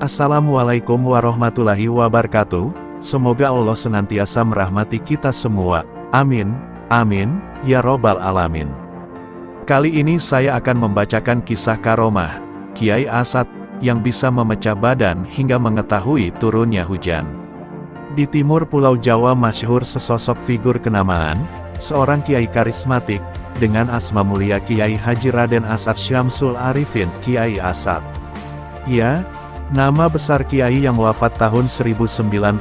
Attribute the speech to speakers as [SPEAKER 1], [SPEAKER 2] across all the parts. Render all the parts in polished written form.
[SPEAKER 1] Assalamualaikum warahmatullahi wabarakatuh. Semoga Allah senantiasa merahmati kita semua. Amin, amin, ya robbal alamin. Kali ini saya akan membacakan kisah karomah Kiai Asad yang bisa memecah badan hingga mengetahui turunnya hujan. Di timur Pulau Jawa masyhur sesosok figur kenamaan, seorang kiai karismatik, dengan asma mulia Kiai Haji Raden Asad Syamsul Arifin Kiai Asad. Ya, nama besar kiai yang wafat tahun 1990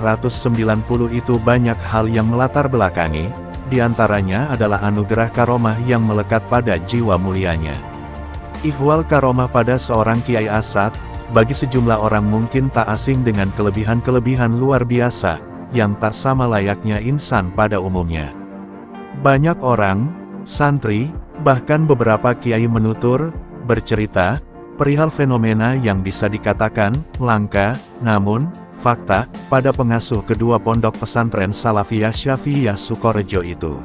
[SPEAKER 1] itu banyak hal yang melatar belakangi, diantaranya adalah anugerah karomah yang melekat pada jiwa mulianya. Ihwal karomah pada seorang Kiai Asad, bagi sejumlah orang mungkin tak asing dengan kelebihan-kelebihan luar biasa, yang tak sama layaknya insan pada umumnya. Banyak orang, santri, bahkan beberapa kiai menutur, bercerita, perihal fenomena yang bisa dikatakan langka, namun fakta pada pengasuh kedua pondok pesantren Salafiyah Syafi'iyah Sukorejo itu.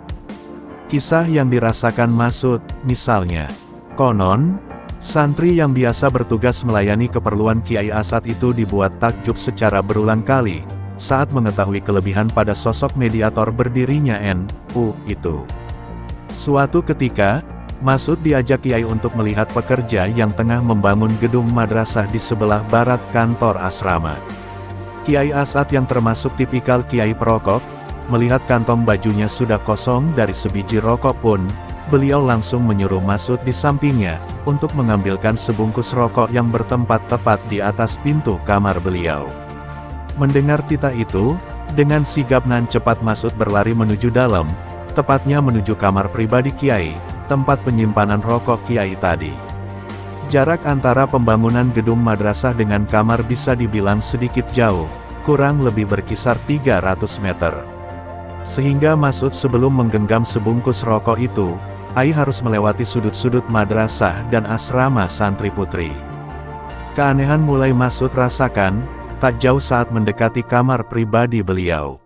[SPEAKER 1] Kisah yang dirasakan Masud, misalnya, konon, santri yang biasa bertugas melayani keperluan Kiai Asad itu dibuat takjub secara berulang kali, saat mengetahui kelebihan pada sosok mediator berdirinya NU itu. Suatu ketika, Masud diajak Kiai untuk melihat pekerja yang tengah membangun gedung madrasah di sebelah barat kantor asrama. Kiai Asad yang termasuk tipikal kiai perokok, melihat kantong bajunya sudah kosong dari sebiji rokok pun, beliau langsung menyuruh Masud di sampingnya, untuk mengambilkan sebungkus rokok yang bertempat tepat di atas pintu kamar beliau. Mendengar titah itu, dengan sigap nan cepat Masud berlari menuju dalam, tepatnya menuju kamar pribadi Kiai, tempat penyimpanan rokok Kiai tadi. Jarak antara pembangunan gedung madrasah dengan kamar bisa dibilang sedikit jauh, kurang lebih berkisar 300 meter. Sehingga Masud sebelum menggenggam sebungkus rokok itu, harus melewati sudut-sudut madrasah dan asrama santri putri. Keanehan mulai Masud rasakan, tak jauh saat mendekati kamar pribadi beliau.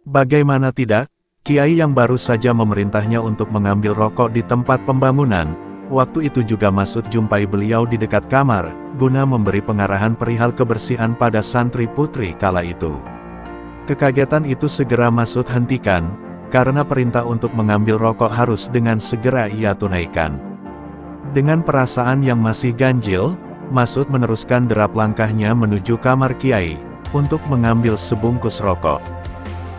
[SPEAKER 1] Bagaimana tidak, Kiai yang baru saja memerintahnya untuk mengambil rokok di tempat pembangunan, waktu itu juga Masud jumpai beliau di dekat kamar, guna memberi pengarahan perihal kebersihan pada santri putri kala itu. Kekagetan itu segera Masud hentikan, karena perintah untuk mengambil rokok harus dengan segera ia tunaikan. Dengan perasaan yang masih ganjil, Masud meneruskan derap langkahnya menuju kamar Kiai, untuk mengambil sebungkus rokok.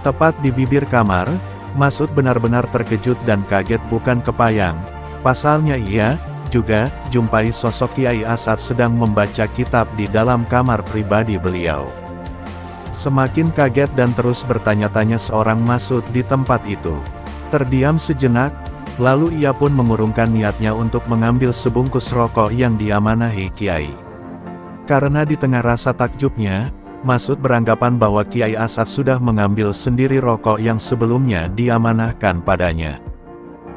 [SPEAKER 1] Tepat di bibir kamar, Masud benar-benar terkejut dan kaget bukan kepayang. Pasalnya ia juga jumpai sosok Kiai Asad sedang membaca kitab di dalam kamar pribadi beliau. Semakin kaget dan terus bertanya-tanya seorang Masud di tempat itu. Terdiam sejenak, lalu ia pun mengurungkan niatnya untuk mengambil sebungkus rokok yang diamanahi Kiai. Karena di tengah rasa takjubnya, Masud beranggapan bahwa Kiai Asad sudah mengambil sendiri rokok yang sebelumnya diamanahkan padanya.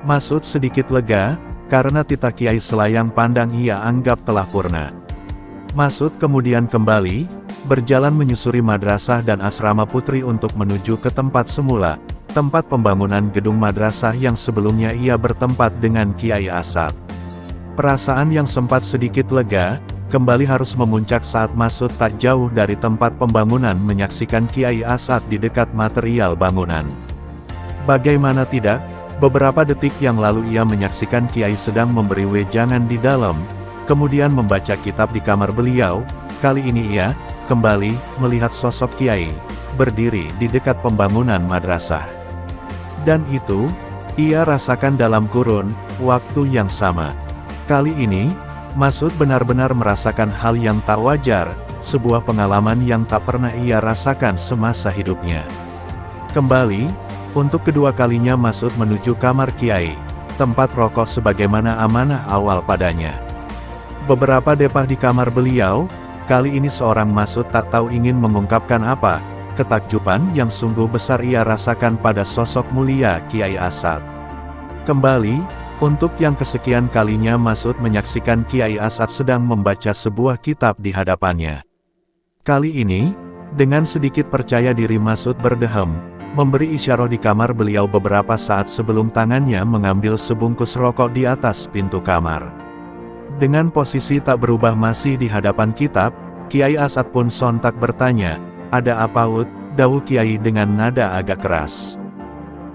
[SPEAKER 1] Masud sedikit lega, karena titah Kiai selayang pandang ia anggap telah purna. Masud kemudian kembali, berjalan menyusuri madrasah dan asrama putri untuk menuju ke tempat semula, tempat pembangunan gedung madrasah yang sebelumnya ia bertempat dengan Kiai Asad. Perasaan yang sempat sedikit lega, kembali harus memuncak saat Masud tak jauh dari tempat pembangunan menyaksikan Kiai Asad di dekat material bangunan. Bagaimana tidak, beberapa detik yang lalu ia menyaksikan Kiai sedang memberi wejangan di dalam, kemudian membaca kitab di kamar beliau. Kali ini ia kembali melihat sosok Kiai berdiri di dekat pembangunan madrasah. Dan itu, ia rasakan dalam kurun waktu yang sama. Kali ini, Masud benar-benar merasakan hal yang tak wajar, sebuah pengalaman yang tak pernah ia rasakan semasa hidupnya. Kembali, untuk kedua kalinya Masud menuju kamar Kiai, tempat rokok sebagaimana amanah awal padanya. Beberapa depah di kamar beliau, kali ini seorang Masud tak tahu ingin mengungkapkan apa, ketakjuban yang sungguh besar ia rasakan pada sosok mulia Kiai Asad. Kembali, untuk yang kesekian kalinya Masud menyaksikan Kiai Asad sedang membaca sebuah kitab di hadapannya. Kali ini, dengan sedikit percaya diri Masud berdehem, memberi isyarat di kamar beliau beberapa saat sebelum tangannya mengambil sebungkus rokok di atas pintu kamar. Dengan posisi tak berubah masih di hadapan kitab, Kiai Asad pun sontak bertanya, "Ada apa Ud?" dawuh Kiai dengan nada agak keras.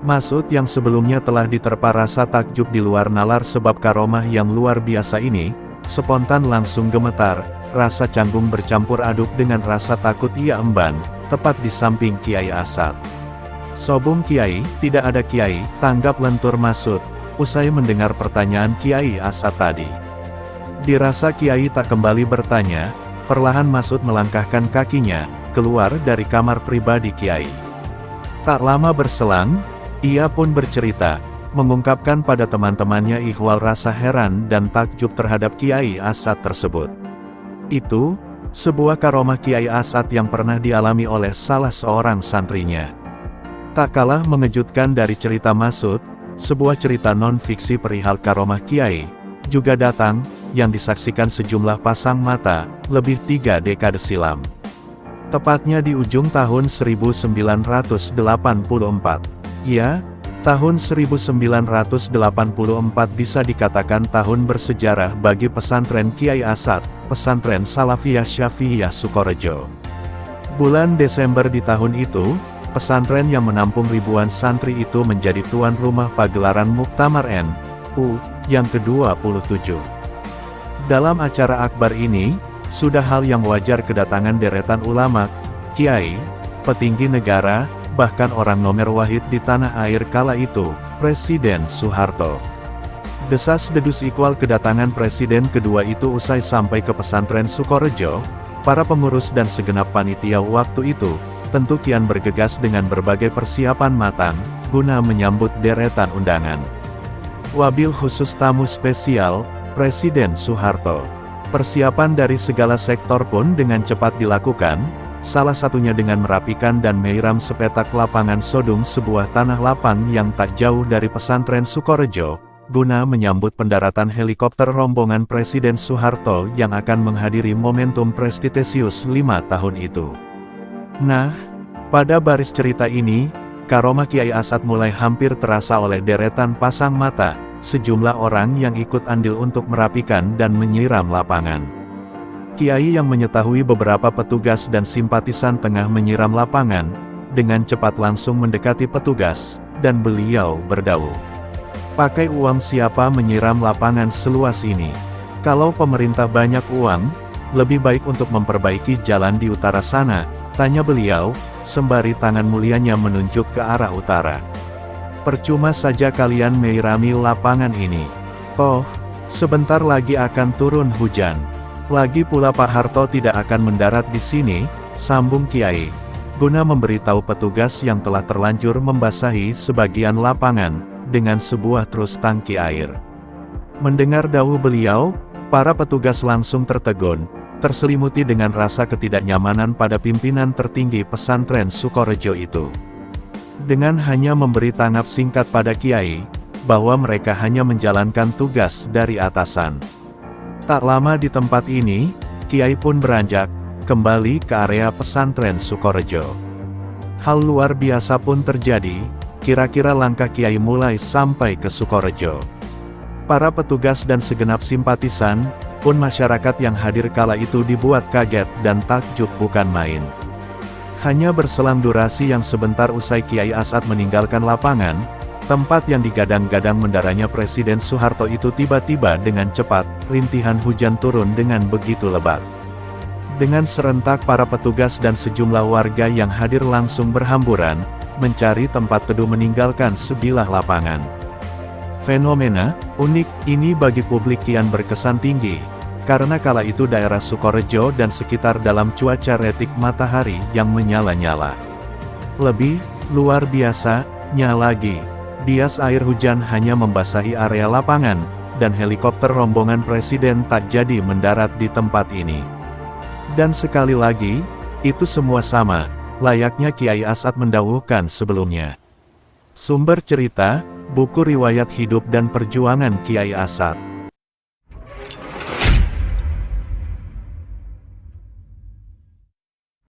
[SPEAKER 1] Masud yang sebelumnya telah diterpa rasa takjub di luar nalar sebab karomah yang luar biasa ini, spontan langsung gemetar, rasa canggung bercampur aduk dengan rasa takut ia emban, tepat di samping Kiai Asad. "Sobung Kiai, tidak ada Kiai," tanggap lentur Masud, usai mendengar pertanyaan Kiai Asad tadi. Dirasa Kiai tak kembali bertanya, perlahan Masud melangkahkan kakinya, keluar dari kamar pribadi Kiai. Tak lama berselang, ia pun bercerita, mengungkapkan pada teman-temannya ihwal rasa heran dan takjub terhadap Kiai Asad tersebut. Itu, sebuah karomah Kiai Asad yang pernah dialami oleh salah seorang santrinya. Tak kalah mengejutkan dari cerita Masud, sebuah cerita non-fiksi perihal karomah Kiai, juga datang, yang disaksikan sejumlah pasang mata, lebih 3 dekade silam. Tepatnya di ujung tahun 1984. Ya, tahun 1984 bisa dikatakan tahun bersejarah bagi pesantren Kiai Asad, pesantren Salafiyah Syafi'iyah Sukorejo. Bulan Desember di tahun itu, pesantren yang menampung ribuan santri itu menjadi tuan rumah pagelaran Muktamar NU yang ke-27. Dalam acara akbar ini, sudah hal yang wajar kedatangan deretan ulama, kiai, petinggi negara, bahkan orang nomor wahid di tanah air kala itu, Presiden Soeharto. Desas-dedus ikhwal kedatangan presiden kedua itu usai sampai ke pesantren Sukorejo, para pengurus dan segenap panitia waktu itu, tentu kian bergegas dengan berbagai persiapan matang, guna menyambut deretan undangan. Wabil khusus tamu spesial, Presiden Soeharto. Persiapan dari segala sektor pun dengan cepat dilakukan, salah satunya dengan merapikan dan menyiram sepetak lapangan sodung sebuah tanah lapang yang tak jauh dari pesantren Sukorejo, guna menyambut pendaratan helikopter rombongan Presiden Soeharto yang akan menghadiri momentum prestisius 5 tahun itu. Nah, pada baris cerita ini, karomah Kiai Asad mulai hampir terasa oleh deretan pasang mata, sejumlah orang yang ikut andil untuk merapikan dan menyiram lapangan. Kiai yang mengetahui beberapa petugas dan simpatisan tengah menyiram lapangan, dengan cepat langsung mendekati petugas, dan beliau berdauh, "Pakai uang siapa menyiram lapangan seluas ini? Kalau pemerintah banyak uang, lebih baik untuk memperbaiki jalan di utara sana," tanya beliau, sembari tangan mulianya menunjuk ke arah utara. "Percuma saja kalian menyirami lapangan ini. Toh, sebentar lagi akan turun hujan. Lagi pula Pak Harto tidak akan mendarat di sini," sambung Kiai, guna memberitahu petugas yang telah terlanjur membasahi sebagian lapangan, dengan sebuah trus tangki air. Mendengar dawuh beliau, para petugas langsung tertegun, terselimuti dengan rasa ketidaknyamanan pada pimpinan tertinggi pesantren Sukorejo itu. Dengan hanya memberi tanggap singkat pada Kiai, bahwa mereka hanya menjalankan tugas dari atasan. Tak lama di tempat ini, Kiai pun beranjak, kembali ke area pesantren Sukorejo. Hal luar biasa pun terjadi, kira-kira langkah Kiai mulai sampai ke Sukorejo. Para petugas dan segenap simpatisan, pun masyarakat yang hadir kala itu dibuat kaget dan takjub bukan main. Hanya berselang durasi yang sebentar usai Kiai Asad meninggalkan lapangan, tempat yang digadang-gadang mendaranya Presiden Soeharto itu tiba-tiba dengan cepat, rintihan hujan turun dengan begitu lebat. Dengan serentak para petugas dan sejumlah warga yang hadir langsung berhamburan, mencari tempat teduh meninggalkan sebilah lapangan. Fenomena unik ini bagi publik kian berkesan tinggi, karena kala itu daerah Sukorejo dan sekitar dalam cuaca retik matahari yang menyala-nyala. Lebih luar biasanya lagi, bias air hujan hanya membasahi area lapangan, dan helikopter rombongan presiden tak jadi mendarat di tempat ini. Dan sekali lagi, itu semua sama, layaknya Kiai Asad mendawuhkan sebelumnya. Sumber cerita, buku riwayat hidup dan perjuangan Kiai Asad.